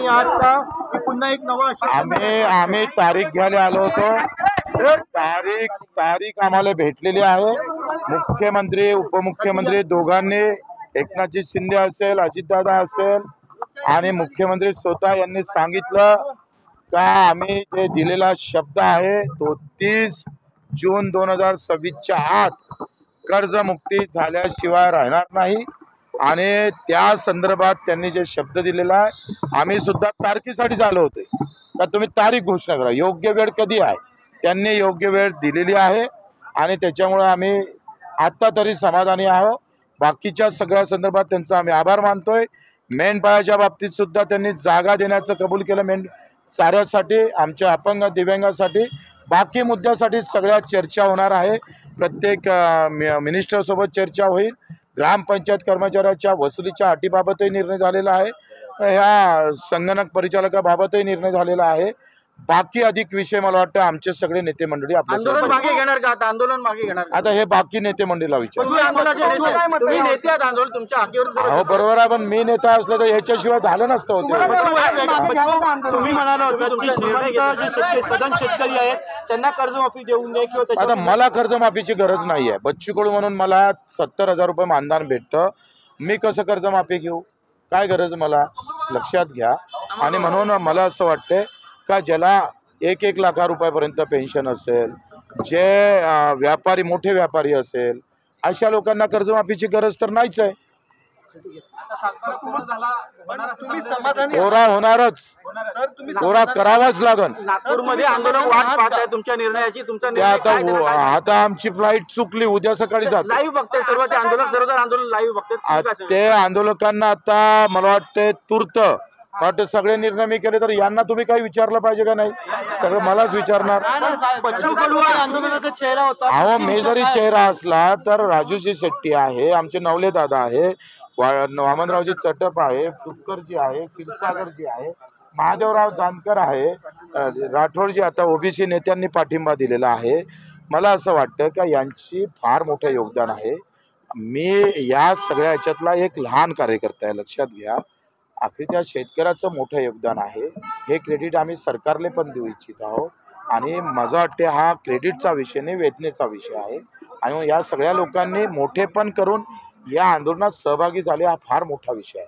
आहात का की पुन्हा एक नवा आम्ही तारीख घ्यायला आलो होतो। तारीख आम्हाला भेटलेली आहे। मुख्यमंत्री उपमुख्यमंत्री दोघांनी, एकनाथजी शिंदे असेल, अजितदादा असेल आणि मुख्यमंत्री स्वतः यांनी सांगितलं का आम्ही जे दिलेला शब्द आहे तो 30 जून 2026च्या आत कर्जमुक्ती झाल्याशिवाय राहणार नाही। आणि त्या संदर्भात त्यांनी जे शब्द दिलेला आहे, आम्ही सुद्धा तारखेसाठी झालो होते तर तुम्ही तारीख घोषणा करा, योग्य वेळ कधी आहे, त्यांनी योग्य वेळ दिलेली आहे आणि त्याच्यामुळे आम्ही आता तरी समाधानी आहोत। बाकीच्या सगळ्या संदर्भात त्यांचा आम्ही आभार मानतोय। मेंढपाळाच्या बाबतीत सुद्धा त्यांनी जागा देण्याचं कबूल केलं, मेंढ चाऱ्यासाठी, आमच्या अपंग दिव्यांगासाठी, बाकी मुद्द्यासाठी सगळ्या चर्चा होणार आहे। प्रत्येक मिनिस्टर सोबत चर्चा होईल। ग्रामपंचायत कर्मचाऱ्याच्या वसुलीच्या अटीबाबतही निर्णय झालेला आहे, ह्या संगणक परिचालकाबाबतही निर्णय झालेला आहे। बाकी अधिक विषय मला वाटतं आमचे सगळे नेते मंडळी आंदोलन मागे घेणार का? आता आंदोलन मागे घेणार आता हे बाकी नेते मंडळीला विचार। हो बरोबर आहे, पण मी नेता असलो तर याच्याशिवाय झालं नसतं होतं। तुम्ही म्हणाला होता की श्रीमंत जे सदन शेतकरी आहेत त्यांना कर्जमाफी देऊन द्या किंवा आता मला कर्जमाफीची गरज नाही आहे। बच्चू कडू म्हणून मला 70,000 रुपये मानधन भेटतं, मी कसं कर्जमाफी घेऊ? काय गरज मला? लक्षात घ्या। आणि म्हणून मला असं वाटतं का ज्याला 1-1 लाख रुपयापर्यंत पेन्शन असेल, जे व्यापारी मोठे व्यापारी असेल, अशा लोकांना कर्जमाफीची गरज तर नाहीच आहे। कोरा होणारच, कोरा करावाच लागन। नागपूरमध्ये आंदोलन वाट पाहत आहे तुमच्या निर्णयाची, तुमचा निर्णय आता आमची फ्लाईट चुकली, उद्या सकाळी जातो। लाईव्ह बघते सर्व ते आंदोलन, सर्व आंदोलन लाईव्ह बघते। ते आंदोलकांना आता मला वाटतं तूर्त वाटतं सगळे निर्णय मी केले तर यांना तुम्ही काही विचारलं पाहिजे का? नाही, सगळं मलाच विचारणार। बच्चू कडू आंदोलनाचा चेहरा होता। अहो मी जरी चेहरा असला तर राजूजी शेट्टी आहे, आमचे नवले दादा आहे, वामनरावजी चटप आहे, तुपकरजी आहे, क्षीरसागरजी आहे, महादेवराव जानकर आहे, राठोडजी, आता ओबीसी नेत्यांनी पाठिंबा दिलेला आहे। मला असं वाटतं का यांची फार मोठं योगदान आहे। मी या सगळ्या याच्यातला एक लहान कार्यकर्ता आहे, लक्षात घ्या। आखरी त्या शेतकऱ्याचं मोठं योगदान आहे, हे क्रेडिट आम्ही सरकारला पण देऊ इच्छित आहोत। आणि माझं वाटते हा क्रेडिटचा विषय नाही, वेदनेचा विषय आहे। आणि या सगळ्या लोकांनी मोठेपण करून या आंदोलनात सहभागी झाले, हा फार मोठा विषय आहे।